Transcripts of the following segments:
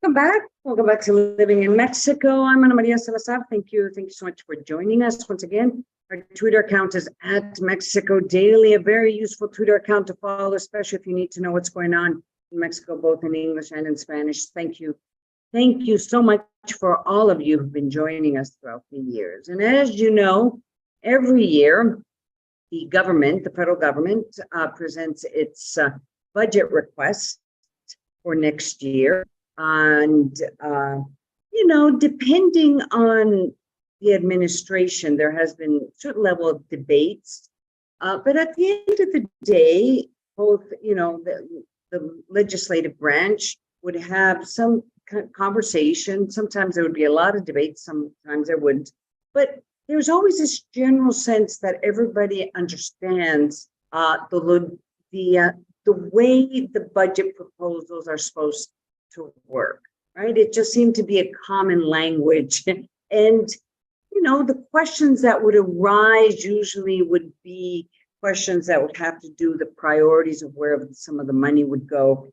Welcome back. Welcome back to Living in Mexico. I'm Ana Maria Salazar. Thank you. Thank you so much for joining us once again. Our Twitter account is @Mexico Daily, a very useful Twitter account to follow, especially if you need to know what's going on in Mexico, both in English and in Spanish. Thank you. Thank you so much for all of you who've been joining us throughout the years. And as you know, every year, the government, the federal government, presents its budget request for next year. And, depending on the administration, there has been a certain level of debates. But at the end of the day, both, the legislative branch would have some conversation. Sometimes there would be a lot of debate, sometimes there wouldn't. But there's always this general sense that everybody understands the way the budget proposals are supposed to work, right? It just seemed to be a common language. And, the questions that would arise usually would be questions that would have to do the priorities of where some of the money would go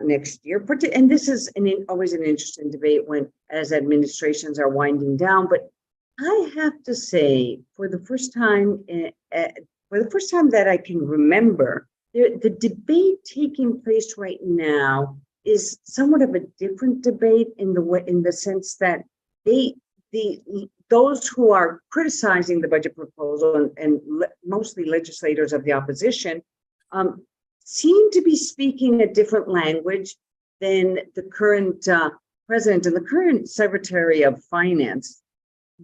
next year. And this is always an interesting debate as administrations are winding down. But I have to say, for the first time that I can remember, the debate taking place right now is somewhat of a different debate in the sense that those who are criticizing the budget proposal and mostly legislators of the opposition seem to be speaking a different language than the current president and the current secretary of finance.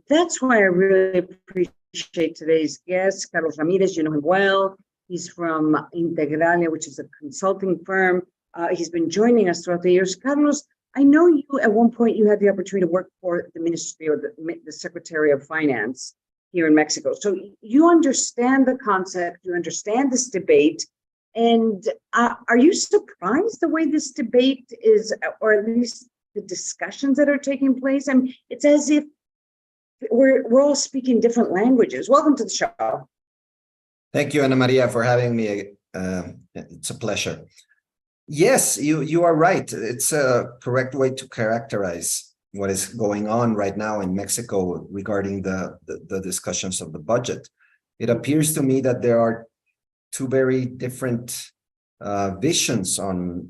That's why I really appreciate today's guest, Carlos Ramirez. You know him well. He's from Integralia, which is a consulting firm. He's been joining us throughout the years. Carlos, I know you at one point you had the opportunity to work for the ministry or the Secretary of Finance here in Mexico. So you understand the concept, you understand this debate. And are you surprised the way this debate is, or at least the discussions that are taking place? I mean, it's as if we're all speaking different languages. Welcome to the show. Thank you, Ana Maria, for having me. It's a pleasure. Yes, you are right. It's a correct way to characterize what is going on right now in Mexico regarding the discussions of the budget. It appears to me that there are two very different visions on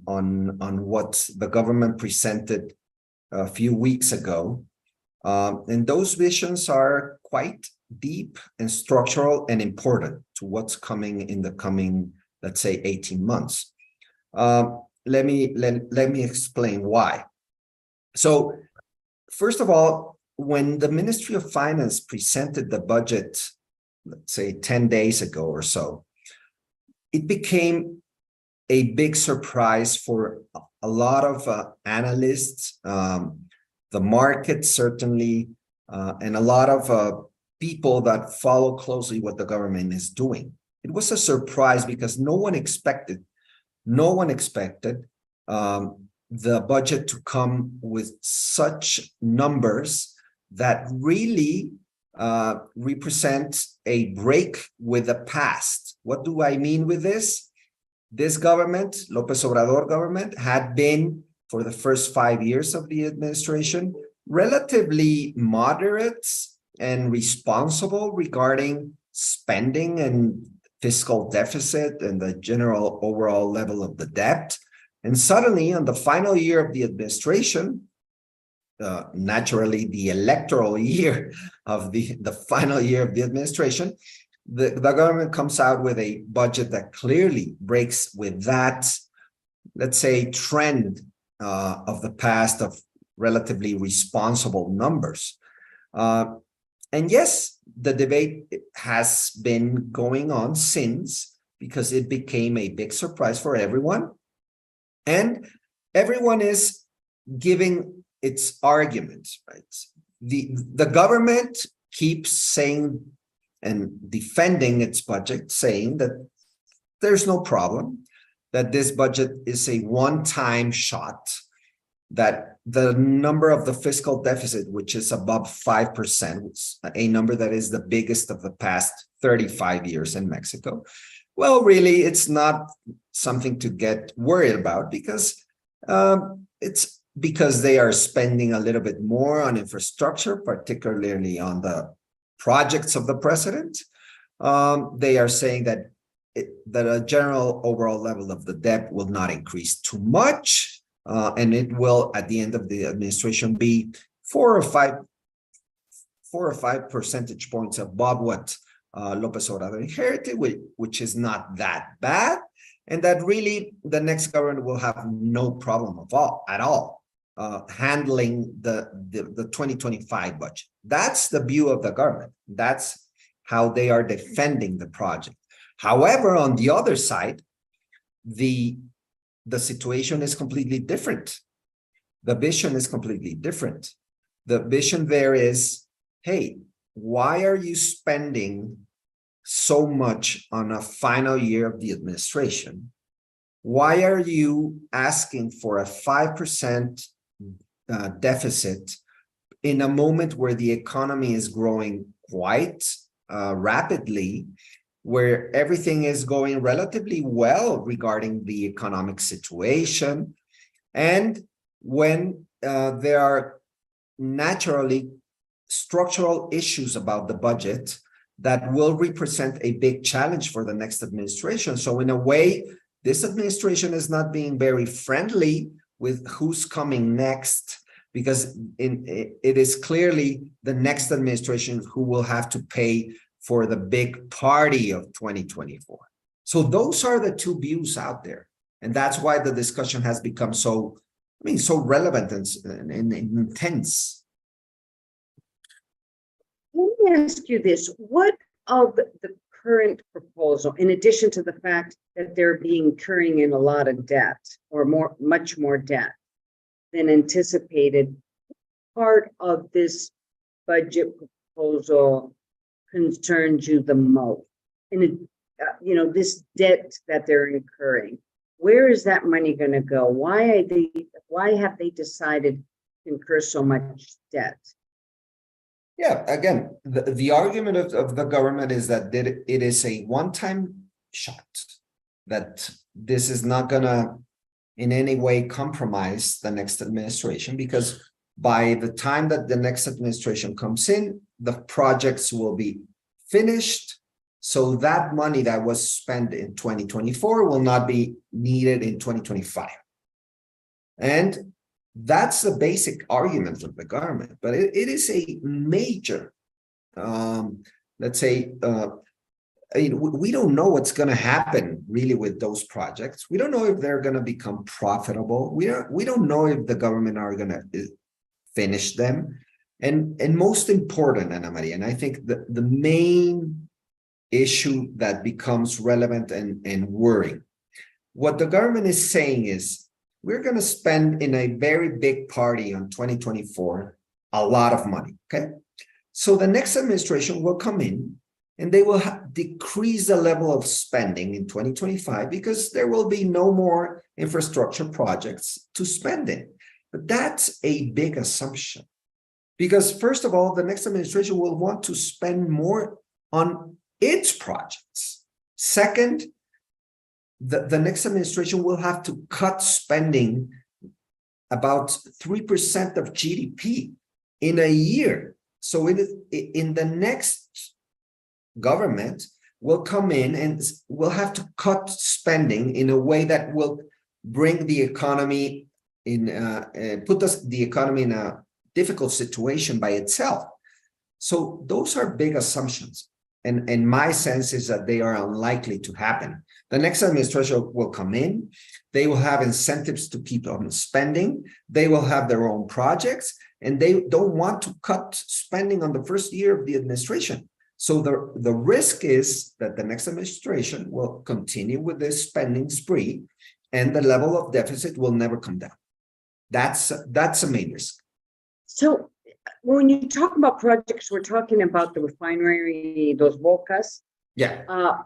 what the government presented a few weeks ago. And those visions are quite deep and structural and important to what's coming in the coming, let's say, 18 months. Let me explain why. So, first of all, when the Ministry of Finance presented the budget, let's say 10 days ago or so, it became a big surprise for a lot of analysts, the market certainly, and a lot of people that follow closely what the government is doing. It was a surprise because no one expected the budget to come with such numbers that really represent a break with the past. What do I mean with this? This government, Lopez Obrador government, had been, for the first 5 years of the administration, relatively moderate and responsible regarding spending and fiscal deficit and the general overall level of the debt. And suddenly, on the final year of the administration, naturally the electoral year of the final year of the administration, the government comes out with a budget that clearly breaks with that, let's say, trend of the past of relatively responsible numbers. And yes, the debate has been going on since, because it became a big surprise for everyone. And everyone is giving its arguments, right? The government keeps saying and defending its budget, saying that there's no problem, that this budget is a one-time shot, that the number of the fiscal deficit, which is above 5%, a number that is the biggest of the past 35 years in Mexico, well, really, it's not something to get worried about, because it's because they are spending a little bit more on infrastructure, particularly on the projects of the president. They are saying that that a general overall level of the debt will not increase too much, and it will, at the end of the administration, be 4 or 5 percentage points above what Lopez Obrador inherited, which is not that bad, and that really the next government will have no problem at all handling the 2025 budget. That's the view of the government. That's how they are defending the project. However, on the other side, the situation is completely different. The vision is completely different. The vision there is, hey, why are you spending so much on a final year of the administration? Why are you asking for a 5% deficit in a moment where the economy is growing quite rapidly, where everything is going relatively well regarding the economic situation, and when there are naturally structural issues about the budget that will represent a big challenge for the next administration? So in a way, this administration is not being very friendly with who's coming next, because it is clearly the next administration who will have to pay for the big party of 2024. So those are the two views out there. And that's why the discussion has become so relevant and intense. Let me ask you this. What of the current proposal, in addition to the fact that they're being incurring in a lot of debt, or much more debt than anticipated, part of this budget proposal concerns you the most? And this debt that they're incurring, where is that money going to go? Why have they decided to incur so much debt? Yeah, again, the argument of the government is that it is a one-time shot, that this is not gonna in any way compromise the next administration, because by the time that the next administration comes in, the projects will be finished. So that money that was spent in 2024 will not be needed in 2025. And that's the basic argument of the government. But it is a major, let's say, we don't know what's going to happen really with those projects. We don't know if they're going to become profitable. We don't know if the government are going to finish them. And most important, Ana Maria, and I think the main issue that becomes relevant and worrying, what the government is saying is, we're going to spend in a very big party on 2024 a lot of money, okay? So the next administration will come in and they will decrease the level of spending in 2025 because there will be no more infrastructure projects to spend in. But that's a big assumption, because first of all, the next administration will want to spend more on its projects. Second, the next administration will have to cut spending about 3% of GDP in a year. So in the next government will come in and will have to cut spending in a way that will bring the economy put the economy in a difficult situation by itself. So those are big assumptions. And my sense is that they are unlikely to happen. The next administration will come in. They will have incentives to keep on spending. They will have their own projects, and they don't want to cut spending on the first year of the administration. So the risk is that the next administration will continue with this spending spree, and the level of deficit will never come down. That's a main risk. So when you talk about projects, we're talking about the refinery, Dos Bocas. Yeah.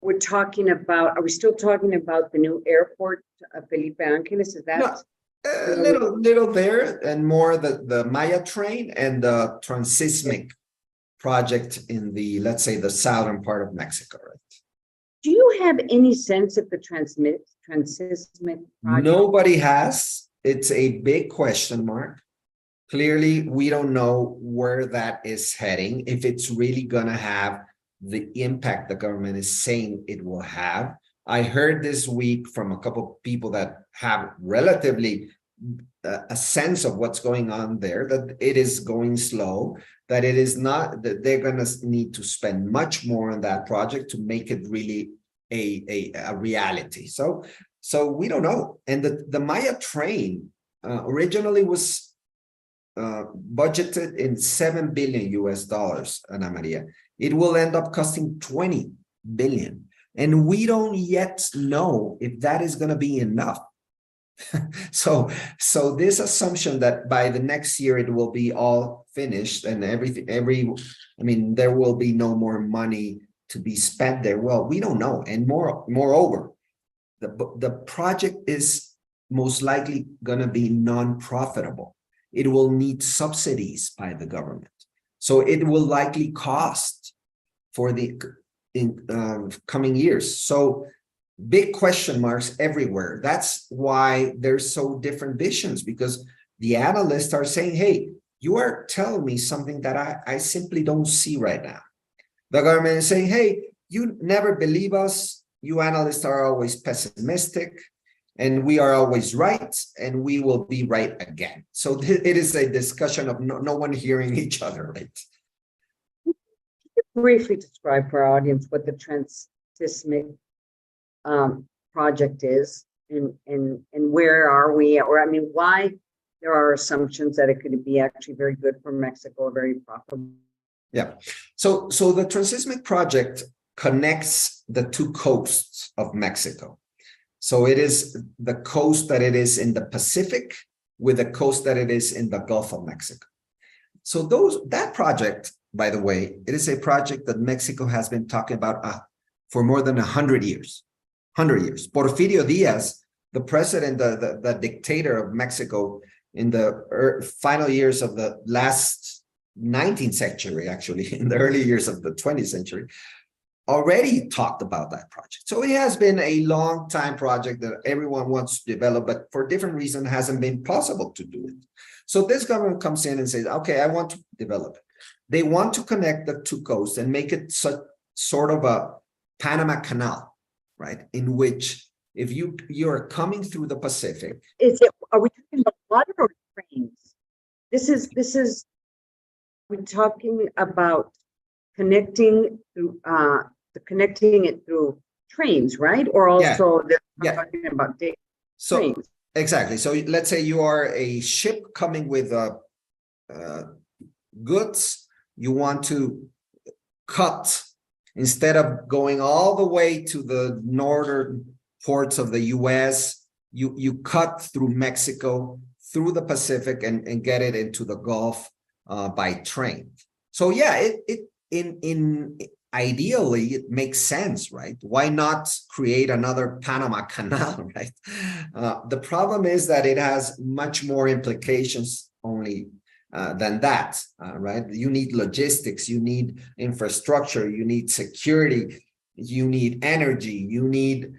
We're talking about, are we still talking about the new airport, Felipe Ángeles? Is that? No, little there, and more the Maya train and the Transismic project in the, let's say, the southern part of Mexico, right? Do you have any sense of the Transismic project? Nobody has. it's a big question mark. Clearly, we don't know where that is heading, if it's really going to have the impact the government is saying it will have. I heard this week from a couple of people that have relatively a sense of what's going on there, that it is going slow, that it is not, that they're going to need to spend much more on that project to make it really a reality. So we don't know. And the Maya train originally was budgeted in 7 billion US dollars, Ana Maria. It will end up costing 20 billion. And we don't yet know if that is going to be enough. So this assumption that by the next year it will be all finished and I mean, there will be no more money to be spent there. Well, we don't know. And moreover, the project is most likely going to be non-profitable. It will need subsidies by the government. So it will likely cost for the coming years. So big question marks everywhere. That's why there's so different visions, because the analysts are saying, hey, you are telling me something that I simply don't see right now. The government is saying, hey, you never believe us. You analysts are always pessimistic, and we are always right, and we will be right again. So it is a discussion of no one hearing each other, right? Briefly describe for our audience what the transseismic project is, and where are we, or I mean, why there are assumptions that it could be actually very good for Mexico, very profitable. Yeah. So the transseismic project connects the two coasts of Mexico. So it is the coast that it is in the Pacific with the coast that it is in the Gulf of Mexico. So that project, by the way, it is a project that Mexico has been talking about for more than 100 years. 100 years. Porfirio Diaz, the president, the dictator of Mexico in the final years of the last 19th century, actually, in the early years of the 20th century, already talked about that project. So it has been a long time project that everyone wants to develop, but for different reasons hasn't been possible to do it. So this government comes in and says, okay, I want to develop it. They want to connect the two coasts and make it sort of a Panama Canal, right? In which if you're coming through the Pacific. Are we talking about water or trains? We're talking about connecting through connecting it through trains, right? Or also talking about trains. Exactly. So let's say you are a ship coming with goods. You want to cut, instead of going all the way to the northern ports of the US, you cut through Mexico, through the Pacific, and get it into the Gulf by train. So yeah, ideally it makes sense, right? Why not create another Panama Canal, right? The problem is that it has much more implications only than that, right? You need logistics, you need infrastructure, you need security, you need energy, you need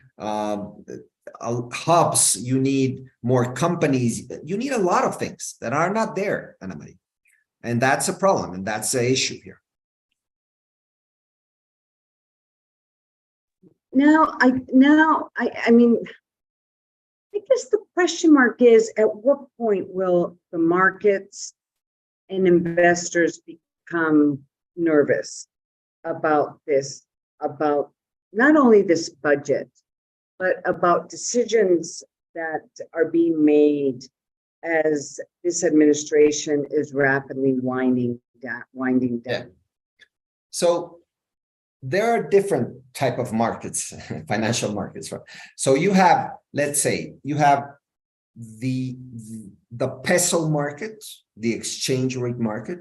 hubs, you need more companies, you need a lot of things that are not there, Ana Maria. And that's a problem, and that's the issue here. I mean, I guess the question mark is, at what point will the markets and investors become nervous about this, about not only this budget, but about decisions that are being made as this administration is rapidly winding down. Yeah. So there are different type of markets, financial markets. So you have, let's say, you have the peso market, the exchange rate market.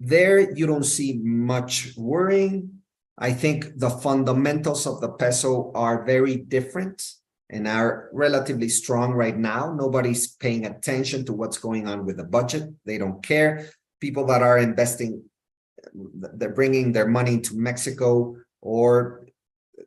There you don't see much worrying. I think the fundamentals of the peso are very different and are relatively strong right now. Nobody's paying attention to what's going on with the budget. They don't care. People that are investing, they're bringing their money to Mexico, or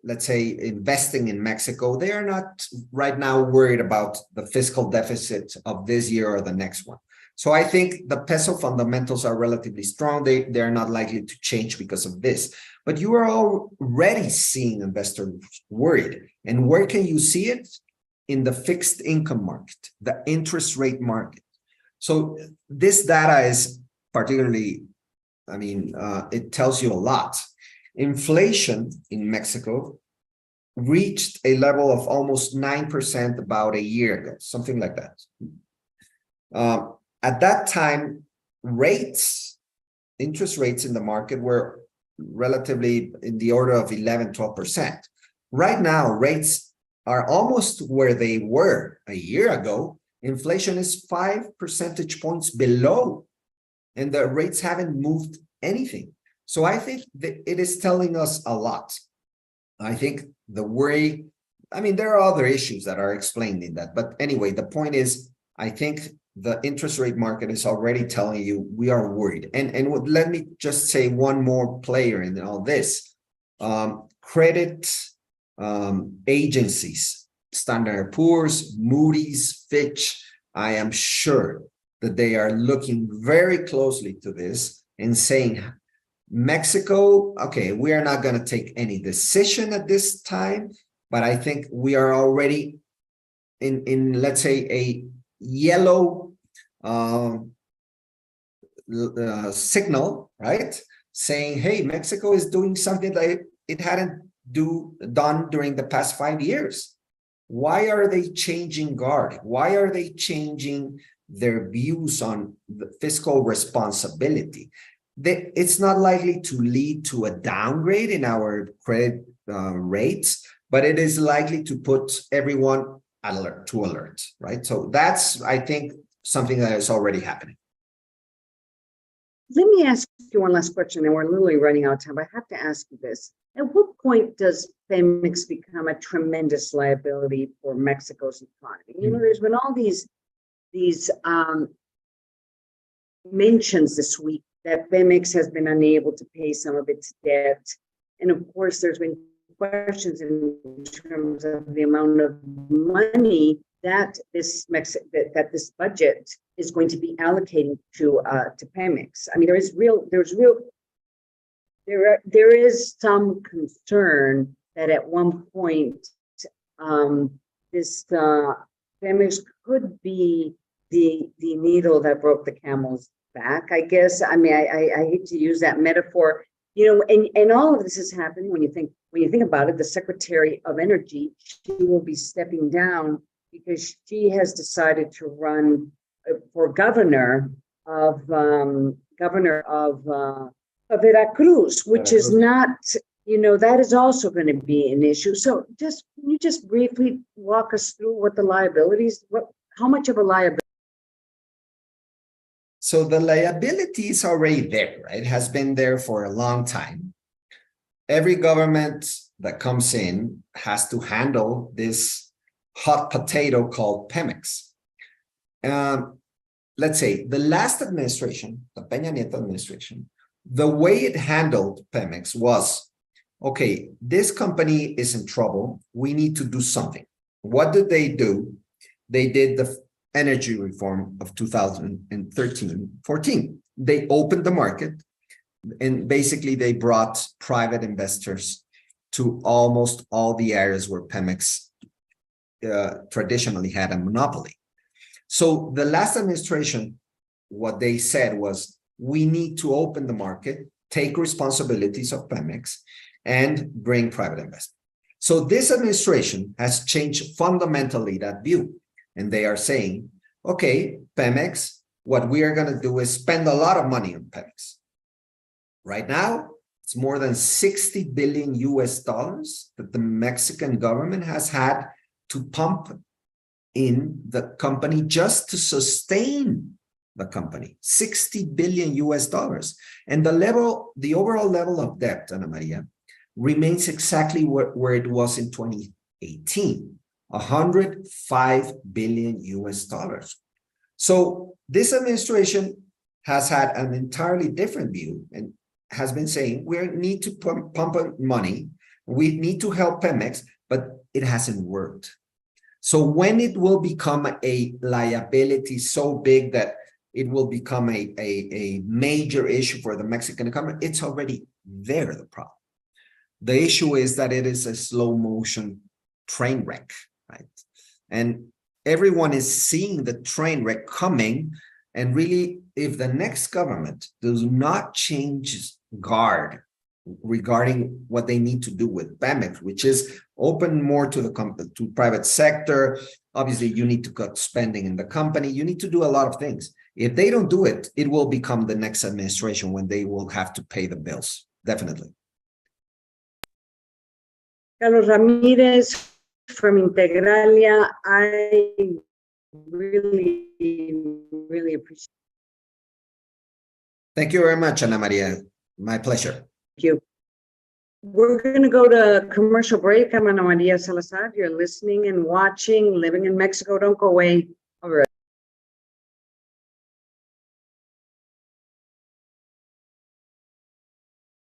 let's say, investing in Mexico, they are not right now worried about the fiscal deficit of this year or the next one. So I think the peso fundamentals are relatively strong. They're not likely to change because of this. But you are already seeing investors worried. And where can you see it? In the fixed income market, the interest rate market. So this data is particularly, it tells you a lot. Inflation in Mexico reached a level of almost 9% about a year ago, something like that. At that time, interest rates in the market were relatively in the order of 11, 12%. Right now, rates are almost where they were a year ago. Inflation is 5 percentage points below, and the rates haven't moved anything. So I think that it is telling us a lot. I think the worry, there are other issues that are explained in that. But anyway, the point is, I think the interest rate market is already telling you we are worried. And let me just say one more player in all this. Credit agencies, Standard & Poor's, Moody's, Fitch, I am sure that they are looking very closely to this and saying, Mexico, okay, we are not going to take any decision at this time, but I think we are already in let's say, a yellow signal, right? Saying, hey, Mexico is doing something that it hadn't done during the past 5 years. Why are they changing guard? Why are they changing their views on the fiscal responsibility? It's not likely to lead to a downgrade in our credit rates, but it is likely to put everyone alert, right? So that's, I think, something that is already happening. Let me ask you one last question, and we're literally running out of time. I have to ask you this. At what point does Pemex become a tremendous liability for Mexico's economy? There's been all these mentions this week that Pemex has been unable to pay some of its debt. And of course, there's been questions in terms of the amount of money that this budget is going to be allocating to Pemex. There is some concern that at one point this Pemex could be the needle that broke the camel's back, I guess. I hate to use that metaphor, and all of this is happening when you think about it. The Secretary of Energy, she will be stepping down because she has decided to run for governor of Veracruz, which is not, that is also going to be an issue. So can you just briefly walk us through what the liabilities, how much of a liability? So the liability is already there, right? It has been there for a long time. Every government that comes in has to handle this hot potato called Pemex. Let's say the last administration, the Peña Nieto administration, the way it handled Pemex was, okay, this company is in trouble. We need to do something. What did they do? They did the energy reform of 2013-14. They opened the market, and basically they brought private investors to almost all the areas where Pemex traditionally had a monopoly. So the last administration, what they said was, we need to open the market, take responsibilities of Pemex, and bring private investment. So this administration has changed fundamentally that view. And they are saying, okay, Pemex, what we are going to do is spend a lot of money on Pemex. Right now, it's more than 60 billion US dollars that the Mexican government has had to pump in the company just to sustain the company. 60 billion US dollars. And the overall level of debt, Ana Maria, remains exactly where it was in 2018. 105 billion US dollars. So this administration has had an entirely different view and has been saying we need to pump money. We need to help Pemex, but it hasn't worked. So when it will become a liability so big that it will become a major issue for the Mexican economy, it's already there, the problem. The issue is that it is a slow motion train wreck, right? And everyone is seeing the train wreck coming. And really, if the next government does not change guard regarding what they need to do with Pemex, which is open more to the private sector. Obviously, you need to cut spending in the company. You need to do a lot of things. If they don't do it, it will become the next administration when they will have to pay the bills. Definitely. Carlos Ramirez from Integralia, I really appreciate Thank you very much, Ana Maria. My pleasure. you. We're going to go to commercial break. I'm Ana Maria Salazar. You're listening and watching Living in Mexico. Don't go away. All right.